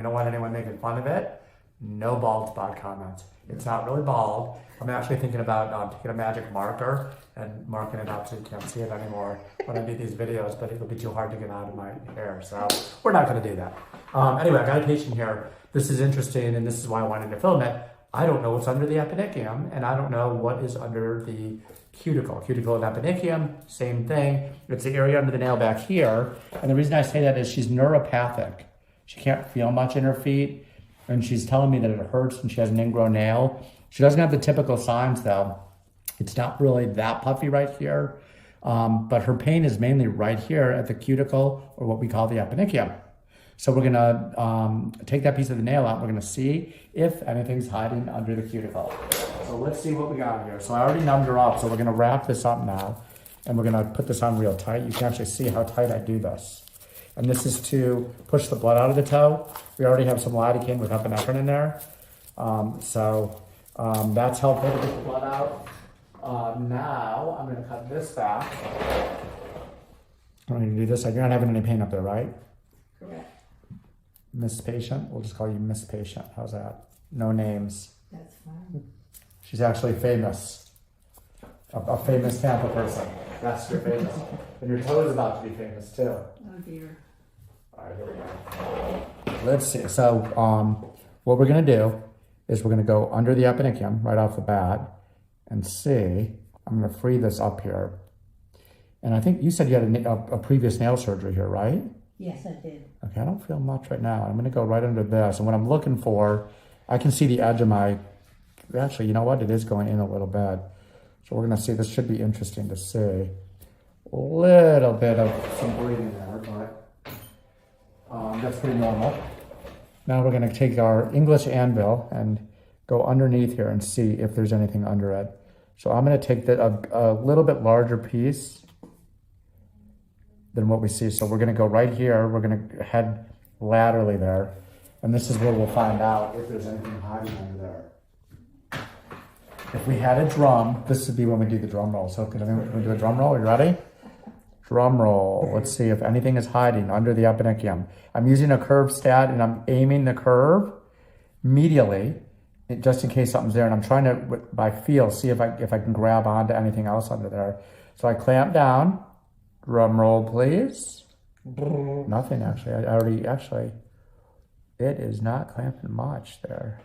I don't want anyone making fun of it. No bald spot comments. It's not really bald. I'm actually thinking about taking a magic marker and marking it up so you can't see it anymore when I do these videos, but it'll be too hard to get out of my hair. So we're not going to do that. Anyway, I got a patient here. This is interesting, and this is why I wanted to film it. I don't know what's under the eponychium, and I don't know what is under the cuticle. Cuticle and eponychium, same thing. It's the area under the nail back here. And the reason I say that is she's neuropathic. She can't feel much in her feet, and she's telling me that it hurts and she has an ingrown nail. She doesn't have the typical signs though. It's not really that puffy right here, but her pain is mainly right here at the cuticle, or what we call the eponychium. So we're gonna take that piece of the nail out. We're gonna see if anything's hiding under the cuticle. So let's see what we got here. So I already numbed her up, so we're gonna wrap this up now, and we're gonna put this on real tight. You can actually see how tight I do this. And this is to push the blood out of the toe. We already have some lidocaine with epinephrine in there. That's helpful to get the blood out. Now I'm gonna cut this back. I'm gonna do this. You're not having any pain up there, right? Correct. Miss Patient, we'll just call you Miss Patient. How's that? No names. That's fine. She's actually famous. A famous Tampa person. That's your famous. And your toe is about to be famous too. Oh dear. All right, here we go. Let's see. So what we're gonna do is we're gonna go under the eponychium right off the bat and see. I'm gonna free this up here. And I think you said you had a previous nail surgery here, right? Yes, I did. Okay, I don't feel much right now. I'm gonna go right under this. And what I'm looking for, I can see the edge of my, actually, you know what? It is going in a little bit. So we're gonna see, this should be interesting to see. A little bit of some bleeding there, but that's pretty normal. Now we're gonna take our English anvil and go underneath here and see if there's anything under it. So I'm gonna take a little bit larger piece than what we see. So we're gonna go right here. We're gonna head laterally there. And this is where we'll find out if there's anything hiding under there. If we had a drum, this would be when we do the drum roll. So can we do a drum roll? Are you ready? Drum roll. Let's see if anything is hiding under the eponychium. I'm using a curve stat and I'm aiming the curve medially, just in case something's there. And I'm trying to, by feel, see if I can grab onto anything else under there. So I clamp down. Drum roll, please. Nothing actually. I already it is not clamping much there.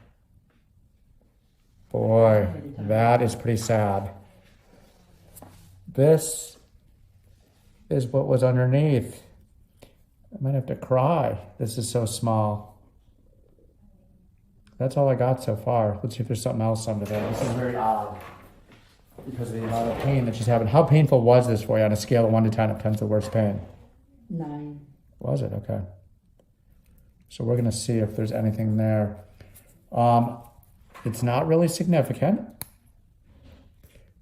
Boy, that is pretty sad. This is what was underneath. I might have to cry. This is so small. That's all I got so far. Let's see if there's something else under there. This is very odd because of the amount of pain that she's having. How painful was this for you on a scale of 1 to 10 if 10's the worst pain? 9. Was it? Okay. So we're going to see if there's anything there. It's not really significant.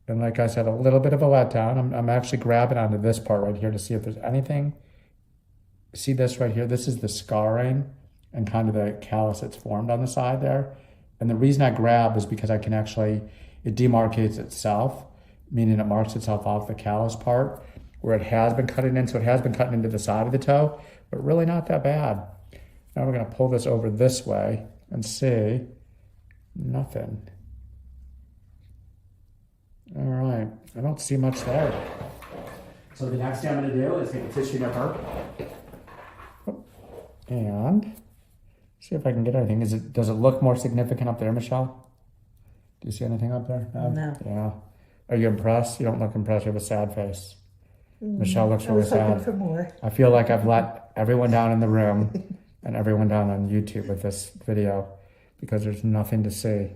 And like I said, a little bit of a letdown. I'm actually grabbing onto this part right here to see if there's anything. See this right here? This is the scarring and kind of the callus that's formed on the side there. And the reason I grab is because I can actually, it demarcates itself, meaning it marks itself off the callus part where it has been cutting in. So it has been cutting into the side of the toe, but really not that bad. Now we're going to pull this over this way and see. Nothing. All right, I don't see much there. So the next thing I'm going to do is take a tissue nipper and see if I can get anything. Does it look more significant up there, Michelle? Do you see anything up there? No. Yeah. Are you impressed? You don't look impressed. You have a sad face. Michelle looks really sad. For more. I feel like I've let everyone down in the room and everyone down on YouTube with this video because there's nothing to see.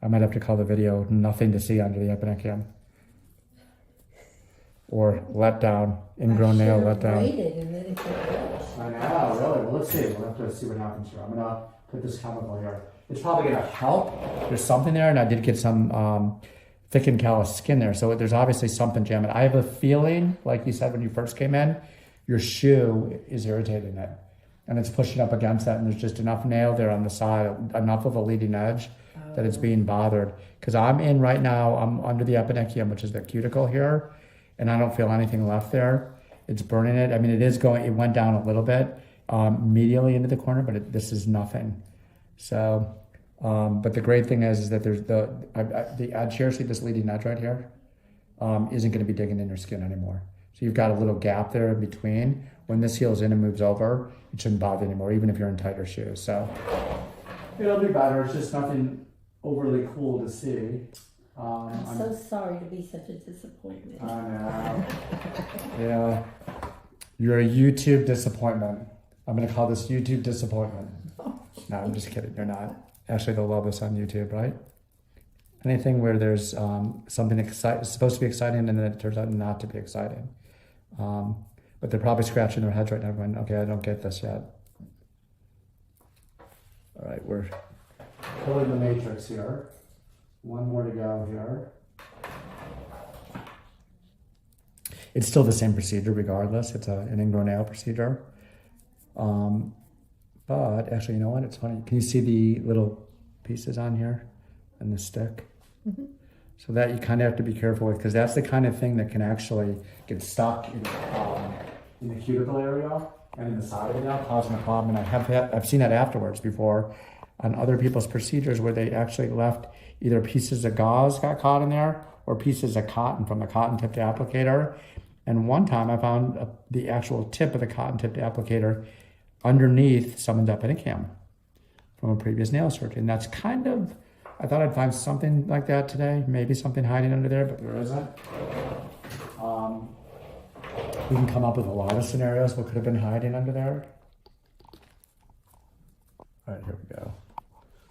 I might have to call the video "Nothing to See Under the Eponychium," or "Let Down," ingrown nail let down. I know, really. Well, let's see. We'll have to see what happens here. I'm gonna put this chemical here. It's probably gonna help. There's something there, and I did get some thickened callus skin there, so there's obviously something jamming. I have a feeling, like you said when you first came in, your shoe is irritating it, and it's pushing up against that, and there's just enough nail there on the side, enough of a leading edge that it's being bothered. Because I'm in right now, I'm under the eponychium, which is the cuticle here, and I don't feel anything left there. It's burning it. I mean, it is going, it went down a little bit. medially into the corner, but this is nothing. So, but the great thing is that there's the edge here, see this leading edge right here, isn't going to be digging in your skin anymore. So you've got a little gap there in between. When this heals in and moves over, it shouldn't bother anymore, even if you're in tighter shoes. So it'll be better. It's just nothing overly cool to see. I'm so sorry to be such a disappointment. I know. Yeah. You're a YouTube disappointment. I'm going to call this YouTube disappointment. No, I'm just kidding. You're not. Actually, they'll love this on YouTube, right? Anything where there's something supposed to be exciting and then it turns out not to be exciting. But they're probably scratching their heads right now going, okay, I don't get this yet. All right, we're pulling the matrix here. One more to go here. It's still the same procedure regardless. It's an ingrown nail procedure. But actually, you know what? It's funny. Can you see the little pieces on here and the stick? Mm-hmm. So that you kind of have to be careful with because that's the kind of thing that can actually get stuck in the cuticle area and in the side of the nail, causing a problem. And I've seen that afterwards before on other people's procedures where they actually left either pieces of gauze got caught in there or pieces of cotton from the cotton tipped applicator. And one time I found the actual tip of the cotton tipped applicator underneath someone's epidicam from a previous nail surgery. And that's kind of, I thought I'd find something like that today, maybe something hiding under there, but there isn't. We can come up with a lot of scenarios what could have been hiding under there. All right, here we go.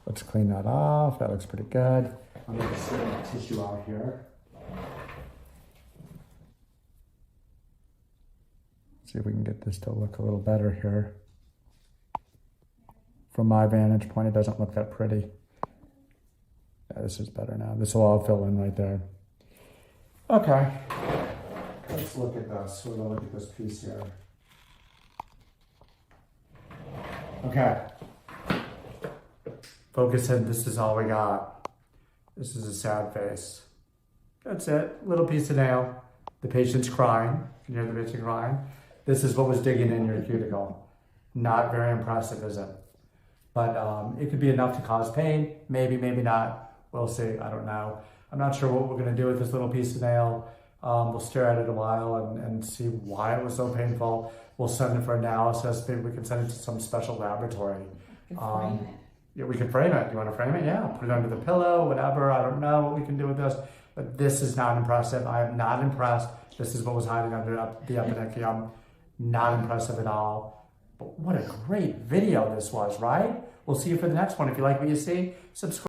Let's clean that off. That looks pretty good. I'm going to sort the tissue out here. See if we can get this to look a little better here. From my vantage point, it doesn't look that pretty. Yeah, this is better now. This will all fill in right there. Okay. Let's look at this. We're going to look at this piece here. Okay. Focus in. This is all we got. This is a sad face. That's it. Little piece of nail. The patient's crying. Can you hear the patient crying? This is what was digging in your cuticle. Not very impressive, is it? But it could be enough to cause pain. Maybe, maybe not. We'll see. I don't know. I'm not sure what we're going to do with this little piece of nail. We'll stare at it a while and see why it was so painful. We'll send it for analysis. Maybe we can send it to some special laboratory. Frame it. Yeah, we can frame it. You want to frame it? Yeah. Put it under the pillow, whatever. I don't know what we can do with this. But this is not impressive. I am not impressed. This is what was hiding under the epidicium. Not impressive at all. But what a great video this was, right? We'll see you for the next one. If you like what you see, subscribe.